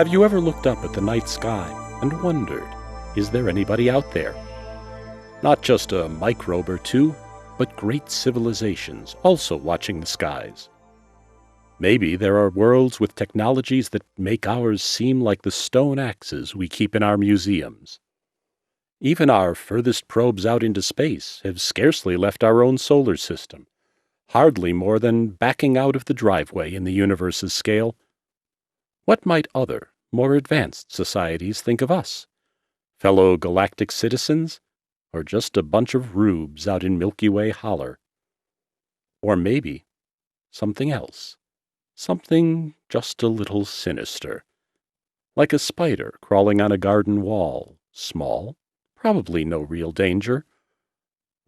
Have you ever looked up at the night sky and wondered, is there anybody out there? Not just a microbe or two, but great civilizations also watching the skies. Maybe there are worlds with technologies that make ours seem like the stone axes we keep in our museums. Even our furthest probes out into space have scarcely left our own solar system, hardly more than backing out of the driveway in the universe's scale. What might other, more advanced societies think of us? Fellow galactic citizens? Or just a bunch of rubes out in Milky Way holler? Or maybe something else. Something just a little sinister. Like a spider crawling on a garden wall. Small, probably no real danger,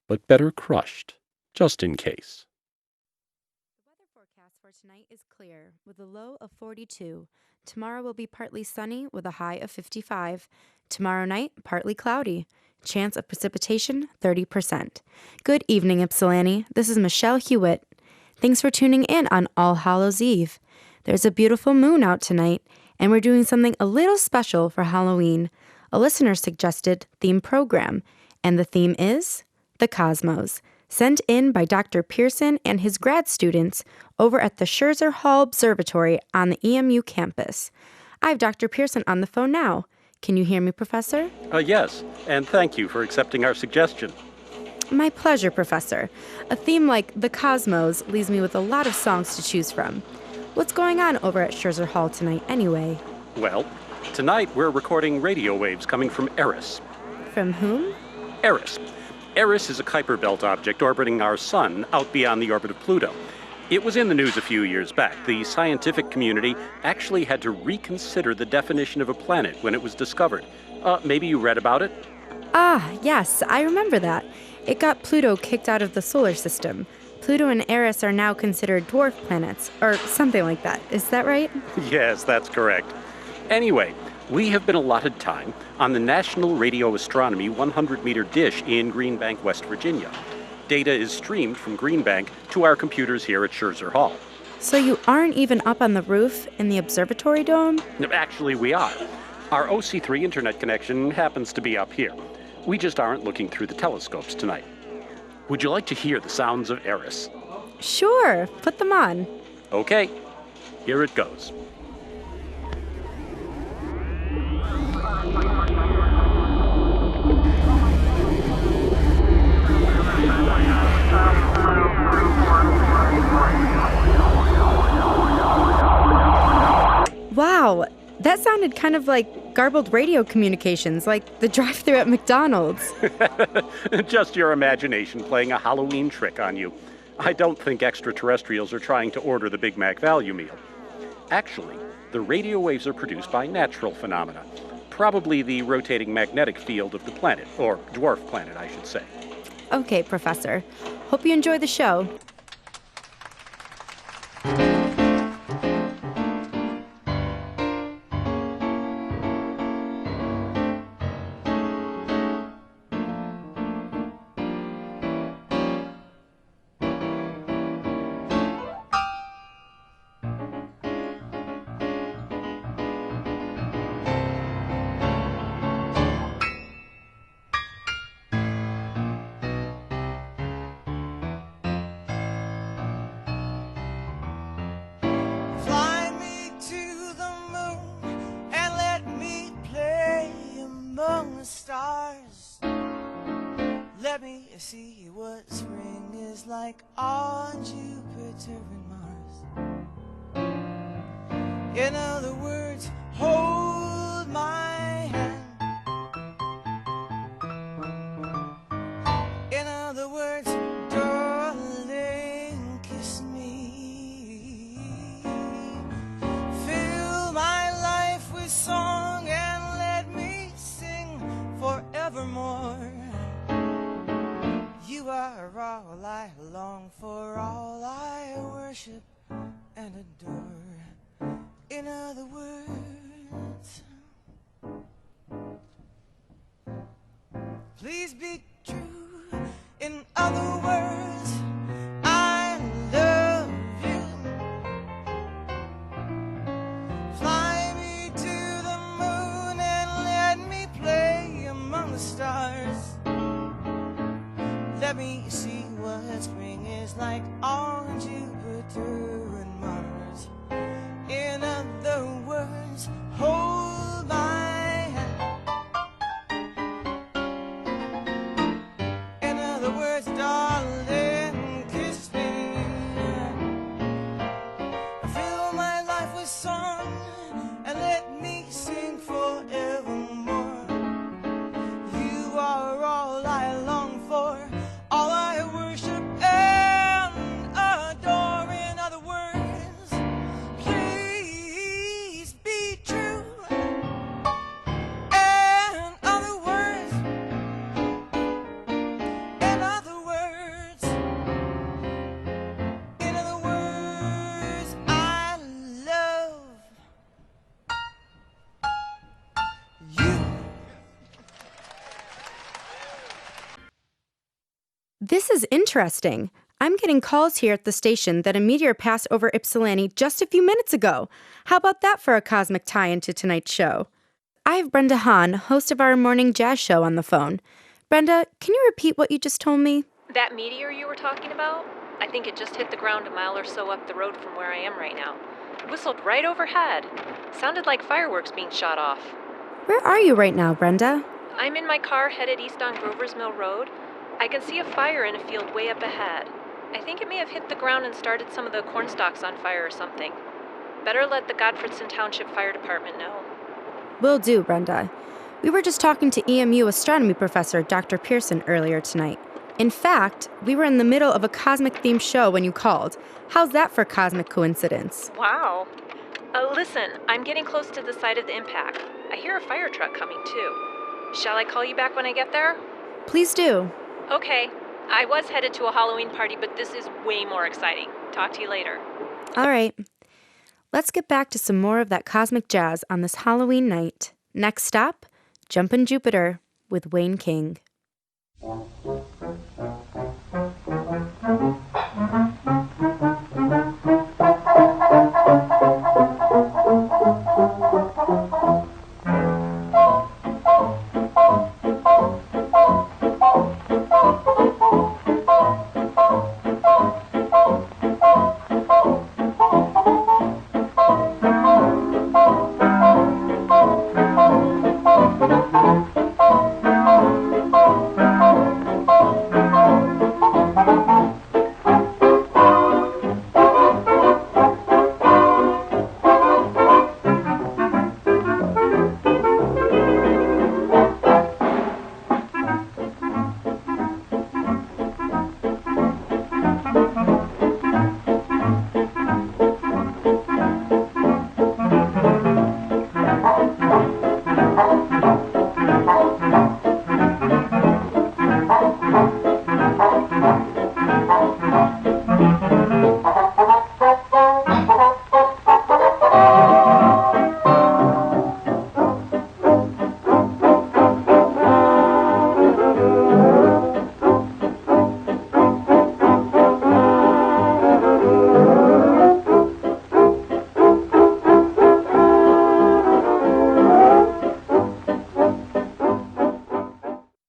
but better crushed, just in case. The weather forecast for tonight is clear, with a low of 42. Tomorrow will be partly sunny, with a high of 55. Tomorrow night, partly cloudy. Chance of precipitation, 30%. Good evening, Ypsilanti. This is Michelle Hewitt. Thanks for tuning in on All Hallows Eve. There's a beautiful moon out tonight, and we're doing something a little special for Halloween. A listener suggested theme program, and the theme is the cosmos, sent in by Dr. Pearson and his grad students over at the Scherzer Hall Observatory on the EMU campus. I have Dr. Pearson on the phone now. Can you hear me, Professor? Yes, and thank you for accepting our suggestion. My pleasure, Professor. A theme like the cosmos leaves me with a lot of songs to choose from. What's going on over at Scherzer Hall tonight, anyway? Well, tonight we're recording radio waves coming from Eris. From whom? Eris. Eris is a Kuiper Belt object orbiting our sun out beyond the orbit of Pluto. It was in the news a few years back. The scientific community actually had to reconsider the definition of a planet when it was discovered. Maybe you read about it? Ah, yes, I remember that. It got Pluto kicked out of the solar system. Pluto and Eris are now considered dwarf planets, or something like that. Is that right? Yes, that's correct. Anyway, we have been allotted time on the National Radio Astronomy 100-meter dish in Green Bank, West Virginia. Data is streamed from Green Bank to our computers here at Scherzer Hall. So you aren't even up on the roof in the observatory dome? Actually, we are. Our OC3 internet connection happens to be up here. We just aren't looking through the telescopes tonight. Would you like to hear the sounds of Eris? Sure, put them on. Okay, here it goes. Wow, that sounded kind of like garbled radio communications, like the drive-thru at McDonald's. Just your imagination playing a Halloween trick on you. I don't think extraterrestrials are trying to order the Big Mac value meal. Actually, the radio waves are produced by natural phenomena, probably the rotating magnetic field of the planet, or dwarf planet, I should say. Okay, Professor. Hope you enjoy the show. Let me see what spring is like on Jupiter and Mars. In other words, hold my hand. In other words, darling, kiss me. Fill my life with song and let me sing forevermore. You are all I long for, all I worship and adore. In other words, please be true. In other words, I love you. Fly me to Let me see what spring is like on Jupiter and Mars. In other words, hold my hand. In other words, darling, kiss me. Fill my life with song and let me sing forevermore. You are all I long for, all I worship and adore. In other words, please be true. In other words, in other words, in other words, I love you. This is interesting. I'm getting calls here at the station that a meteor passed over Ypsilanti just a few minutes ago. How about that for a cosmic tie-in to tonight's show? I have Brenda Hahn, host of our morning jazz show, on the phone. Brenda, can you repeat what you just told me? That meteor you were talking about? I think it just hit the ground a mile or so up the road from where I am right now. It whistled right overhead. Sounded like fireworks being shot off. Where are you right now, Brenda? I'm in my car headed east on Grover's Mill Road. I can see a fire in a field way up ahead. I think it may have hit the ground and started some of the corn stalks on fire or something. Better let the Godfredson Township Fire Department know. Will do, Brenda. We were just talking to EMU astronomy professor Dr. Pearson earlier tonight. In fact, we were in the middle of a cosmic-themed show when you called. How's that for cosmic coincidence? Wow. Listen, I'm getting close to the site of the impact. I hear a fire truck coming, too. Shall I call you back when I get there? Please do. Okay. I was headed to a Halloween party, but this is way more exciting. Talk to you later. All right. Let's get back to some more of that cosmic jazz on this Halloween night. Next stop, Jumpin' Jupiter with Wayne King.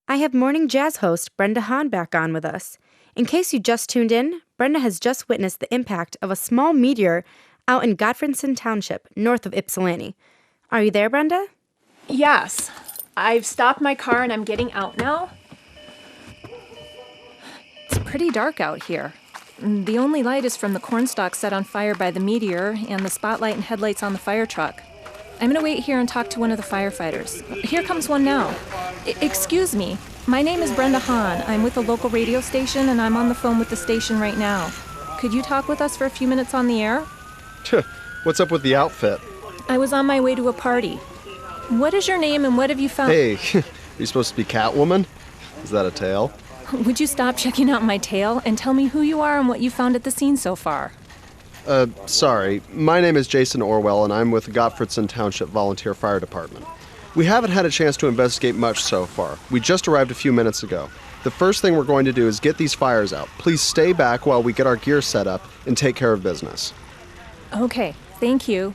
I have morning jazz host Brenda Hahn back on with us. In case you just tuned in, Brenda has just witnessed the impact of a small meteor out in Godfredson Township, north of Ypsilanti. Are you there, Brenda? Yes. I've stopped my car and I'm getting out now. It's pretty dark out here. The only light is from the cornstalk set on fire by the meteor and the spotlight and headlights on the fire truck. I'm going to wait here and talk to one of the firefighters. Here comes one now. Excuse me. My name is Brenda Hahn. I'm with a local radio station and I'm on the phone with the station right now. Could you talk with us for a few minutes on the air? What's up with the outfit? I was on my way to a party. What is your name and what have you found? Hey, are you supposed to be Catwoman? Is that a tail? Would you stop checking out my tail and tell me who you are and what you found at the scene so far? Sorry. My name is Jason Orwell, and I'm with the Godfredson Township Volunteer Fire Department. We haven't had a chance to investigate much so far. We just arrived a few minutes ago. The first thing we're going to do is get these fires out. Please stay back while we get our gear set up and take care of business. Okay, thank you.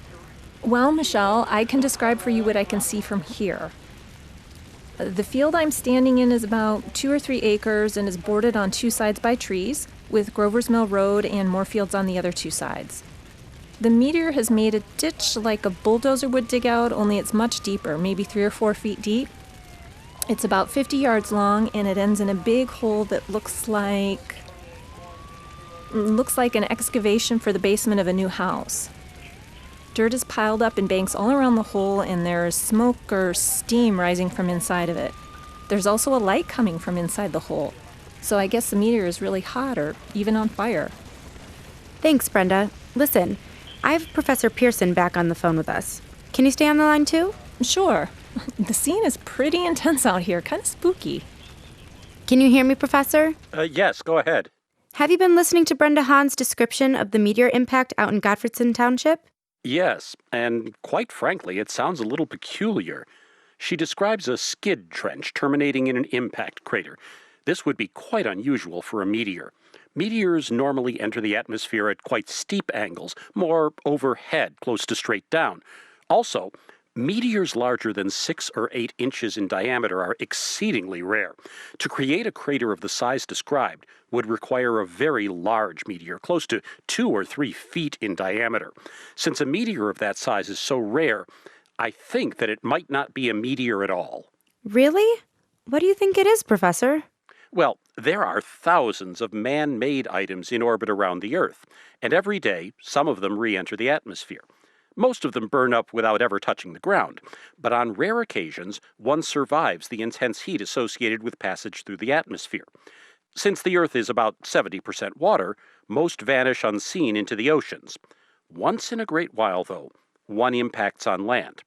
Well, Michelle, I can describe for you what I can see from here. The field I'm standing in is about 2 or 3 acres and is bordered on 2 sides by trees, with Grover's Mill Road and more fields on the other 2 sides. The meteor has made a ditch like a bulldozer would dig out, only it's much deeper, maybe 3 or 4 feet deep. It's about 50 yards long, and it ends in a big hole that looks like an excavation for the basement of a new house. Dirt is piled up in banks all around the hole, and there's smoke or steam rising from inside of it. There's also a light coming from inside the hole. So I guess the meteor is really hot or even on fire. Thanks, Brenda. Listen, I have Professor Pearson back on the phone with us. Can you stay on the line too? Sure. The scene is pretty intense out here, kind of spooky. Can you hear me, Professor? Yes, go ahead. Have you been listening to Brenda Hahn's description of the meteor impact out in Gottfriedson Township? Yes, and quite frankly, it sounds a little peculiar. She describes a skid trench terminating in an impact crater. This would be quite unusual for a meteor. Meteors normally enter the atmosphere at quite steep angles, more overhead, close to straight down. Also, meteors larger than 6 or 8 inches in diameter are exceedingly rare. To create a crater of the size described would require a very large meteor, close to 2 or 3 feet in diameter. Since a meteor of that size is so rare, I think that it might not be a meteor at all. Really? What do you think it is, Professor? Well, there are thousands of man-made items in orbit around the Earth, and every day some of them re-enter the atmosphere. Most of them burn up without ever touching the ground, but on rare occasions, one survives the intense heat associated with passage through the atmosphere. Since the Earth is about 70% water, most vanish unseen into the oceans. Once in a great while, though, one impacts on land.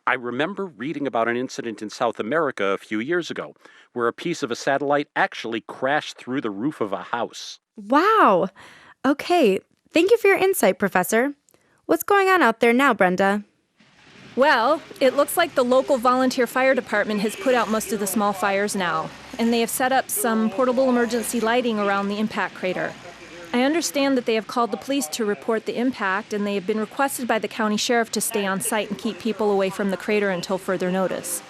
I remember reading about an incident in South America a few years ago, where a piece of a satellite actually crashed through the roof of a house. Wow. Okay, thank you for your insight, Professor. What's going on out there now, Brenda? Well, it looks like the local volunteer fire department has put out most of the small fires now, and they have set up some portable emergency lighting around the impact crater. I understand that they have called the police to report the impact, and they have been requested by the county sheriff to stay on site and keep people away from the crater until further notice.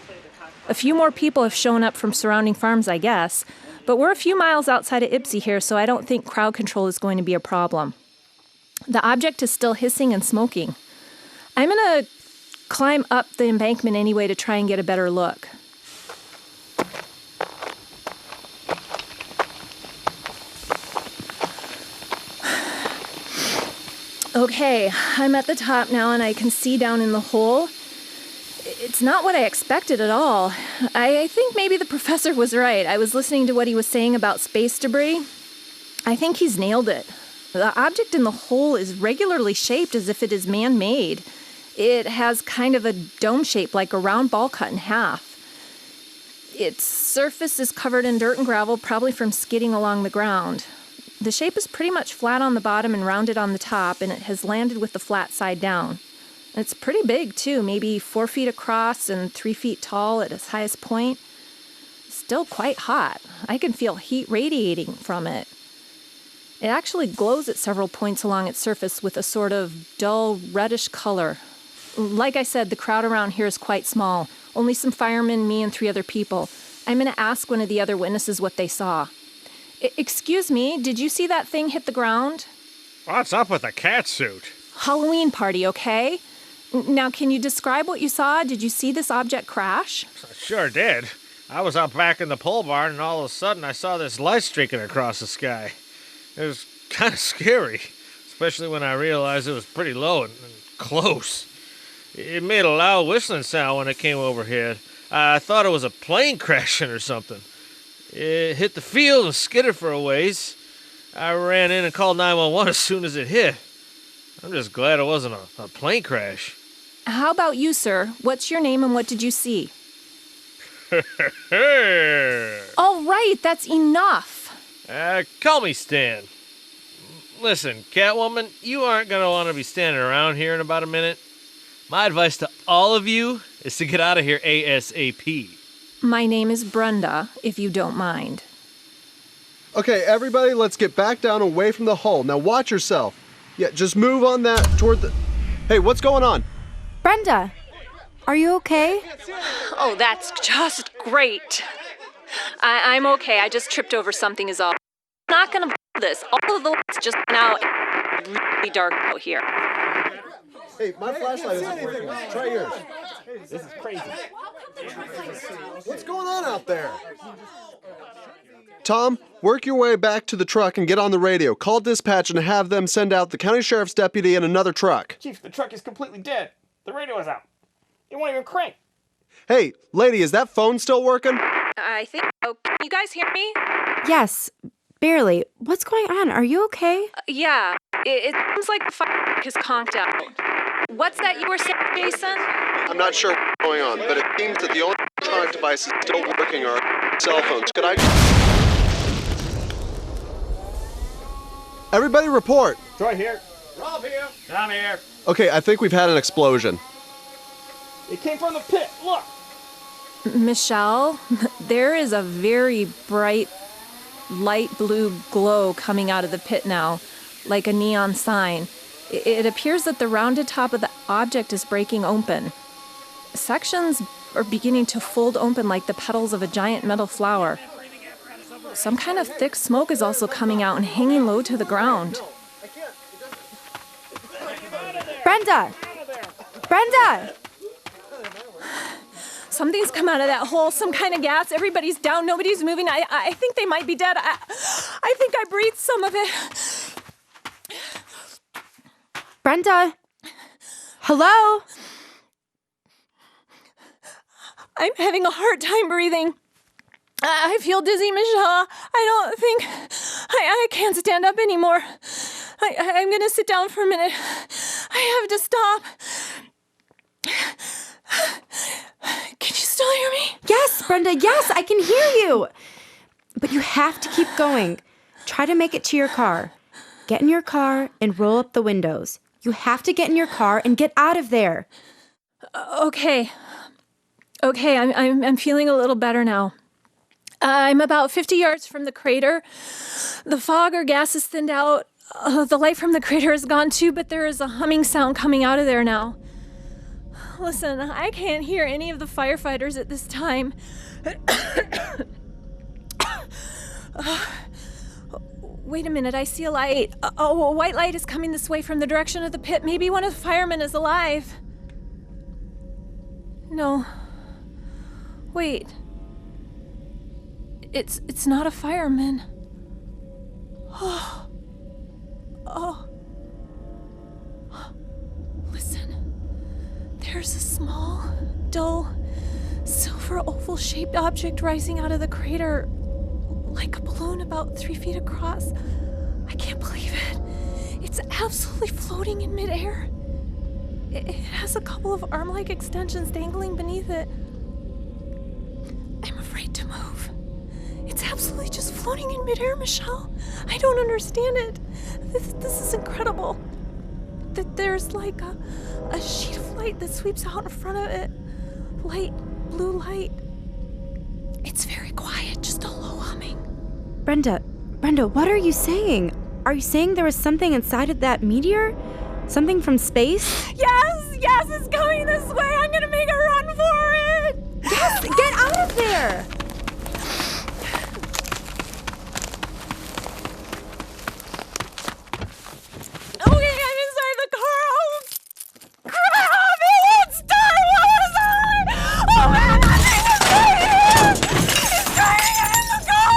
A few more people have shown up from surrounding farms, I guess, but we're a few miles outside of Ypsi here, so I don't think crowd control is going to be a problem. The object is still hissing and smoking. I'm going to climb up the embankment anyway to try and get a better look. Okay, I'm at the top now and I can see down in the hole. It's not what I expected at all. I think maybe the professor was right. I was listening to what he was saying about space debris. I think he's nailed it. The object in the hole is regularly shaped as if it is man-made. It has kind of a dome shape, like a round ball cut in half. Its surface is covered in dirt and gravel, probably from skidding along the ground. The shape is pretty much flat on the bottom and rounded on the top, and it has landed with the flat side down. It's pretty big, too, maybe 4 feet across and 3 feet tall at its highest point. Still quite hot. I can feel heat radiating from it. It actually glows at several points along its surface with a sort of dull reddish color. Like I said, the crowd around here is quite small. Only some firemen, me, and 3 other people. I'm going to ask one of the other witnesses what they saw. Excuse me, did you see that thing hit the ground? What's up with the cat suit? Halloween party, okay? Now, can you describe what you saw? Did you see this object crash? I sure did. I was out back in the pole barn, and all of a sudden I saw this light streaking across the sky. It was kind of scary, especially when I realized it was pretty low and close. It made a loud whistling sound when it came overhead. I thought it was a plane crashing or something. It hit the field and skidded for a ways. I ran in and called 911 as soon as it hit. I'm just glad it wasn't a plane crash. How about you, sir? What's your name and what did you see? All right, that's enough. Call me Stan. Listen, Catwoman, you aren't going to want to be standing around here in about a minute. My advice to all of you is to get out of here ASAP. My name is Brenda, if you don't mind. Okay, everybody, let's get back down away from the hole. Now watch yourself. Yeah, just move on that toward the... Hey, what's going on? Brenda! Are you okay? Oh, that's just great. I'm okay. I just tripped over something is all. I'm not gonna believe this. All of the lights just went out. It's really dark out here. Hey, my flashlight isn't working. Try yours. This is crazy. What's going on out there? Tom, work your way back to the truck and get on the radio. Call dispatch and have them send out the county sheriff's deputy and another truck. Chief, the truck is completely dead. The radio is out. It won't even crank. Hey, lady, is that phone still working? I think so. Can you guys hear me? Yes, barely. What's going on? Are you okay? Yeah. It seems like the fire truck is conked out. What's that you were saying, Jason? I'm not sure what's going on, but it seems that the only electronic devices still working are cell phones. Could I... Everybody report. Troy here. Rob here. I'm here. Okay, I think we've had an explosion. It came from the pit. Look. Michelle, there is a very bright light blue glow coming out of the pit now, like a neon sign. It appears that the rounded top of the object is breaking open. Sections are beginning to fold open like the petals of a giant metal flower. Some kind of thick smoke is also coming out and hanging low to the ground. Brenda! Brenda! Something's come out of that hole, some kind of gas. Everybody's down, nobody's moving. I think they might be dead. I think I breathed some of it. Brenda! Hello? I'm having a hard time breathing. I feel dizzy, Michelle. I don't think... I can't stand up anymore. I'm gonna sit down for a minute. I have to stop. Can you still hear me? Yes, Brenda, yes, I can hear you. But you have to keep going. Try to make it to your car. Get in your car and roll up the windows. You have to get in your car and get out of there. Okay, I'm feeling a little better now. I'm about 50 yards from the crater. The fog or gas is thinned out. The light from the crater is gone too, but there is a humming sound coming out of there now. Listen, I can't hear any of the firefighters at this time. Wait a minute, I see a light. A white light is coming this way from the direction of the pit. Maybe one of the firemen is alive. No. Wait. It's not a fireman. Oh. Listen. There's a small, dull, silver oval-shaped object rising out of the crater, like a balloon about 3 feet across. I can't believe it. It's absolutely floating in midair. It has a couple of arm-like extensions dangling beneath it. I'm afraid to move. It's absolutely just floating in midair, Michelle. I don't understand it. This is incredible. That there's like a sheet of light that sweeps out in front of it. Light, blue light. It's very quiet, just a low humming. Brenda, what are you saying? Are you saying there was something inside of that meteor? Something from space? Yes, it's coming this way. I'm gonna make a run for it. Yes, get out of there! Okay, I'm inside the car. Oh, crap! It won't start. What was I? Oh man, that thing is right here. It's trying to get in the car.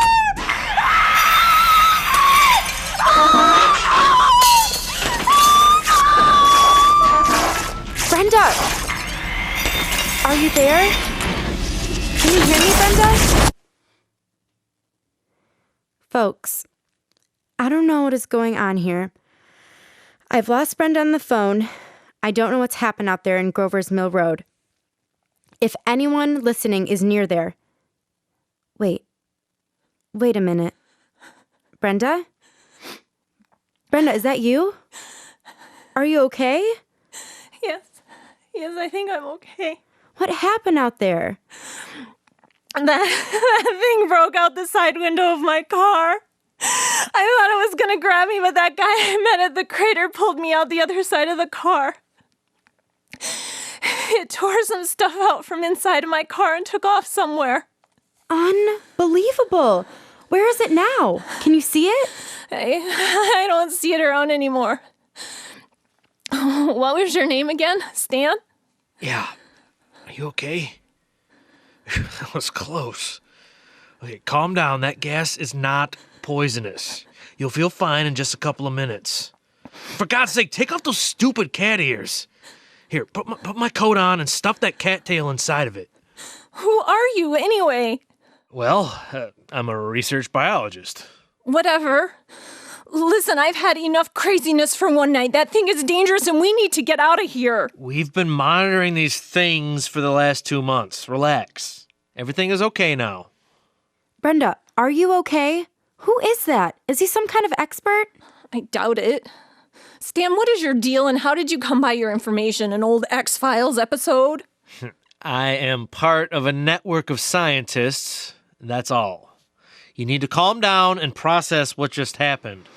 Brenda! Are you there? Can you hear me, Brenda? Folks, I don't know what is going on here. I've lost Brenda on the phone. I don't know what's happened out there in Grover's Mill Road. If anyone listening is near there... Wait a minute. Brenda? Brenda, is that you? Are you okay? Yes, I think I'm okay. What happened out there? That thing broke out the side window of my car. I thought it was gonna grab me, but that guy I met at the crater pulled me out the other side of the car. It tore some stuff out from inside of my car and took off somewhere. Unbelievable. Where is it now? Can you see it? I don't see it around anymore. What was your name again? Stan? Yeah. Are you okay? That was close. Okay, calm down. That gas is not poisonous. You'll feel fine in just a couple of minutes. For God's sake, take off those stupid cat ears. Here, put my coat on and stuff that cattail inside of it. Who are you, anyway? Well, I'm a research biologist. Whatever. Listen, I've had enough craziness for one night. That thing is dangerous and we need to get out of here. We've been monitoring these things for the last 2 months. Relax. Everything is okay now. Brenda, are you okay? Who is that? Is he some kind of expert? I doubt it. Stan, what is your deal and how did you come by your information? An old X-Files episode? I am part of a network of scientists. That's all. You need to calm down and process what just happened.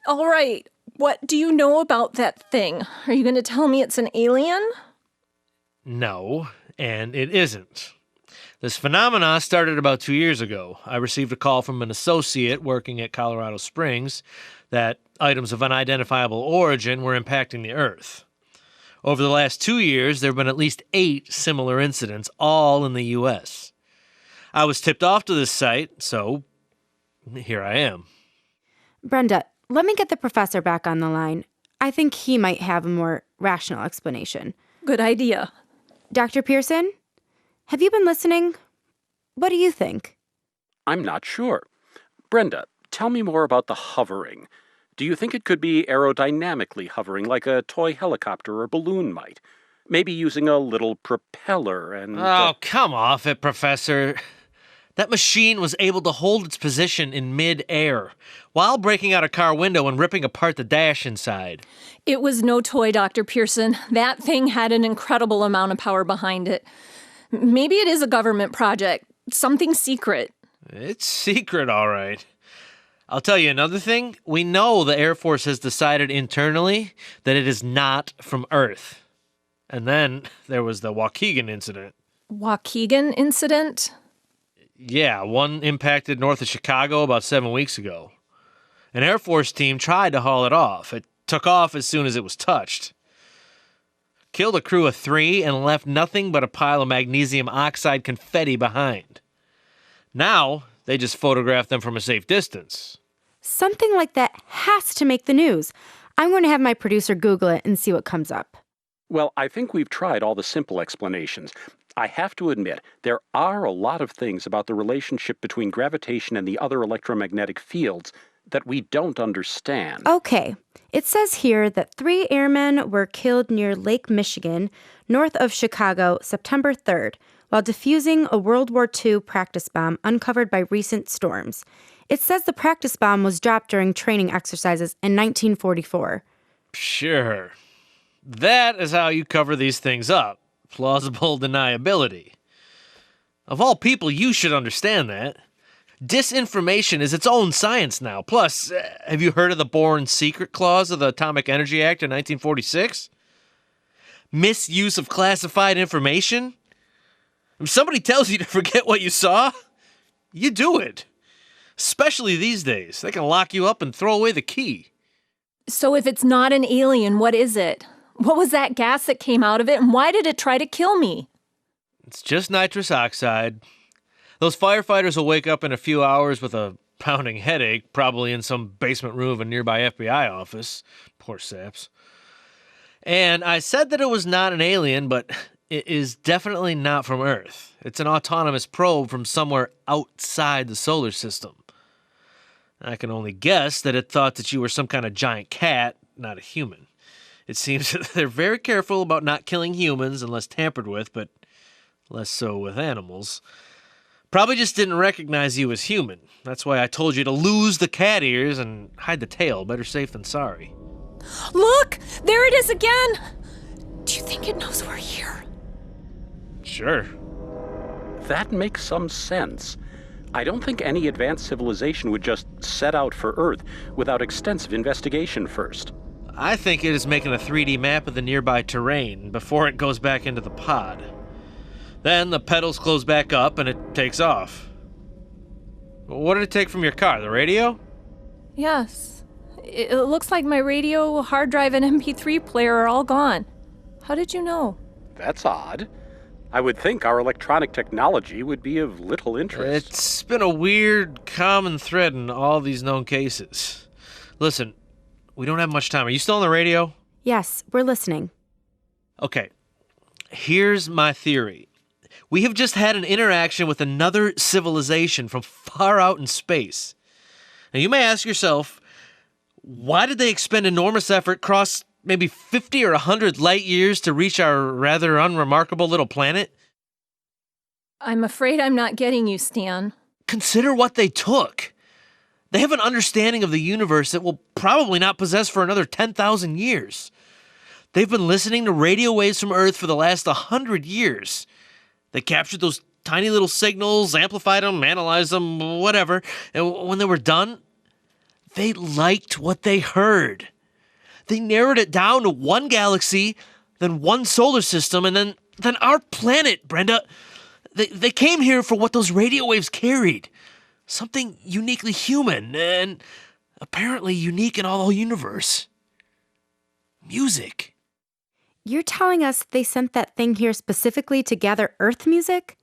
All right. What do you know about that thing? Are you going to tell me it's an alien? No, and it isn't. This phenomena started about 2 years ago. I received a call from an associate working at Colorado Springs that items of unidentifiable origin were impacting the Earth. Over the last 2 years, there have been at least 8 similar incidents, all in the U.S. I was tipped off to this site, so here I am. Brenda, let me get the professor back on the line. I think he might have a more rational explanation. Good idea. Dr. Pearson, have you been listening? What do you think? I'm not sure. Brenda, tell me more about the hovering. Do you think it could be aerodynamically hovering like a toy helicopter or balloon might? Maybe using a little propeller and... Oh, come off it, Professor. That machine was able to hold its position in mid-air while breaking out a car window and ripping apart the dash inside. It was no toy, Dr. Pearson. That thing had an incredible amount of power behind it. Maybe it is a government project. Something secret. It's secret, all right. I'll tell you another thing. We know the Air Force has decided internally that it is not from Earth. And then there was the Waukegan incident. Waukegan incident? Yeah, one impacted north of Chicago about 7 weeks ago. An Air Force team tried to haul it off. It took off as soon as it was touched. Killed a crew of 3 and left nothing but a pile of magnesium oxide confetti behind. Now, they just photographed them from a safe distance. Something like that has to make the news. I'm going to have my producer Google it and see what comes up. Well, I think we've tried all the simple explanations. I have to admit, there are a lot of things about the relationship between gravitation and the other electromagnetic fields that we don't understand. Okay. It says here that 3 airmen were killed near Lake Michigan, north of Chicago, September 3rd, while defusing a World War II practice bomb uncovered by recent storms. It says the practice bomb was dropped during training exercises in 1944. Sure. That is how you cover these things up. Plausible deniability. Of all people, you should understand that. Disinformation is its own science now. Plus, have you heard of the Bourne Secret Clause of the Atomic Energy Act of 1946? Misuse of classified information? If somebody tells you to forget what you saw, you do it. Especially these days. They can lock you up and throw away the key. So if it's not an alien, what is it? What was that gas that came out of it, and why did it try to kill me? It's just nitrous oxide. Those firefighters will wake up in a few hours with a pounding headache, probably in some basement room of a nearby FBI office. Poor saps. And I said that it was not an alien, but it is definitely not from Earth. It's an autonomous probe from somewhere outside the solar system. I can only guess that it thought that you were some kind of giant cat, not a human. It seems that they're very careful about not killing humans unless tampered with, but less so with animals. Probably just didn't recognize you as human. That's why I told you to lose the cat ears and hide the tail. Better safe than sorry. Look! There it is again! Do you think it knows we're here? Sure. That makes some sense. I don't think any advanced civilization would just set out for Earth without extensive investigation first. I think it is making a 3D map of the nearby terrain before it goes back into the pod. Then the pedals close back up and it takes off. What did it take from your car, the radio? Yes. It looks like my radio, hard drive, and MP3 player are all gone. How did you know? That's odd. I would think our electronic technology would be of little interest. It's been a weird common thread in all these known cases. Listen, we don't have much time. Are you still on the radio? Yes, we're listening. Okay, here's my theory. We have just had an interaction with another civilization from far out in space. Now, you may ask yourself, why did they expend enormous effort, cross maybe 50 or 100 light years to reach our rather unremarkable little planet? I'm afraid I'm not getting you, Stan. Consider what they took. They have an understanding of the universe that we'll probably not possess for another 10,000 years. They've been listening to radio waves from Earth for the last 100 years. They captured those tiny little signals, amplified them, analyzed them, whatever, and when they were done, they liked what they heard. They narrowed it down to one galaxy, then one solar system, and then our planet, Brenda. They came here for what those radio waves carried. Something uniquely human, and apparently unique in all the universe. Music. You're telling us they sent that thing here specifically to gather Earth music?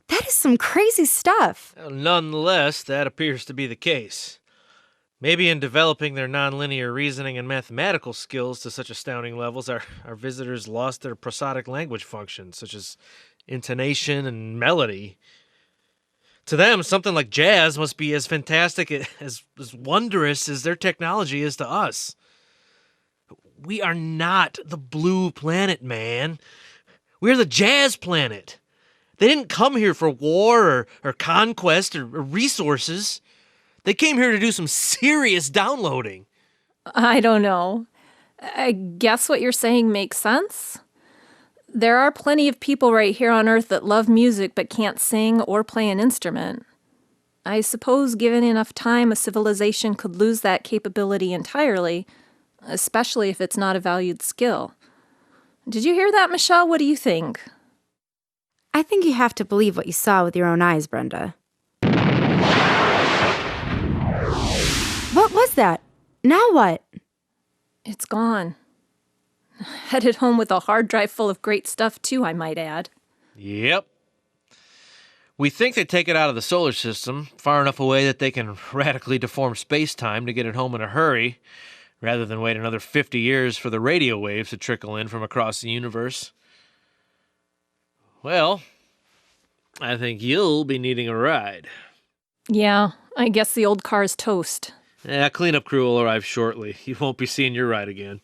That is some crazy stuff. Well, nonetheless, that appears to be the case. Maybe in developing their nonlinear reasoning and mathematical skills to such astounding levels, our visitors lost their prosodic language functions, such as intonation and melody. To them, something like jazz must be as fantastic, as wondrous as their technology is to us. We are not the blue planet, man. We're the jazz planet. They didn't come here for war or conquest or resources. They came here to do some serious downloading. I don't know. I guess what you're saying makes sense. There are plenty of people right here on Earth that love music but can't sing or play an instrument. I suppose given enough time, a civilization could lose that capability entirely, especially if it's not a valued skill. Did you hear that, Michelle? What do you think? I think you have to believe what you saw with your own eyes, Brenda. What was that? Now what? It's gone. Headed home with a hard drive full of great stuff, too, I might add. Yep. We think they take it out of the solar system, far enough away that they can radically deform space-time to get it home in a hurry, rather than wait another 50 years for the radio waves to trickle in from across the universe. Well, I think you'll be needing a ride. Yeah, I guess the old car's toast. Cleanup crew will arrive shortly. You won't be seeing your ride again.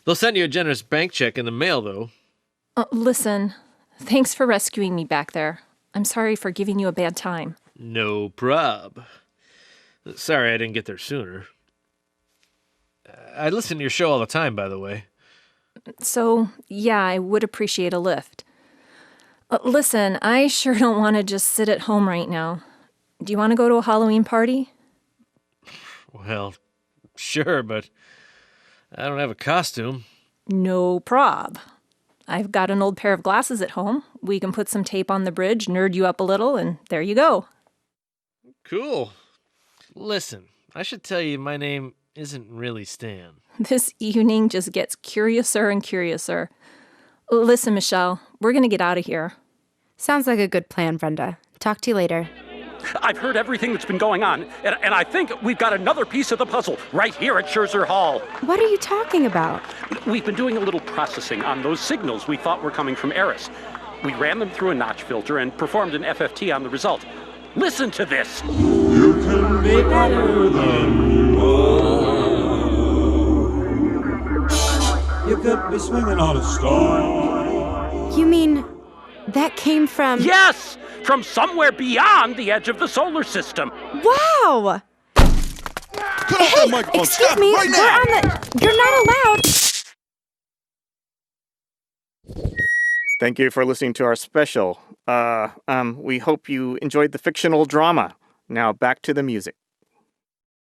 They'll send you a generous bank check in the mail, though. Listen, thanks for rescuing me back there. I'm sorry for giving you a bad time. No prob. Sorry I didn't get there sooner. I listen to your show all the time, by the way. So, yeah, I would appreciate a lift. Listen, I sure don't want to just sit at home right now. Do you want to go to a Halloween party? Well, sure, but I don't have a costume. No prob. I've got an old pair of glasses at home. We can put some tape on the bridge, nerd you up a little, and there you go. Cool. Listen, I should tell you my name isn't really Stan. This evening just gets curiouser and curiouser. Listen, Michelle, we're going to get out of here. Sounds like a good plan, Brenda. Talk to you later. I've heard everything that's been going on, and I think we've got another piece of the puzzle right here at Scherzer Hall. What are you talking about? We've been doing a little processing on those signals we thought were coming from Eris. We ran them through a notch filter and performed an FFT on the result. Listen to this. You can be better than you are. You could be swinging on a star. You mean that came from... Yes! From somewhere beyond the edge of the solar system. Wow! Cut off that microphone. Excuse Stop me, right we're now. on the... You're not allowed. Thank you for listening to our special. We hope you enjoyed the fictional drama. Now back to the music.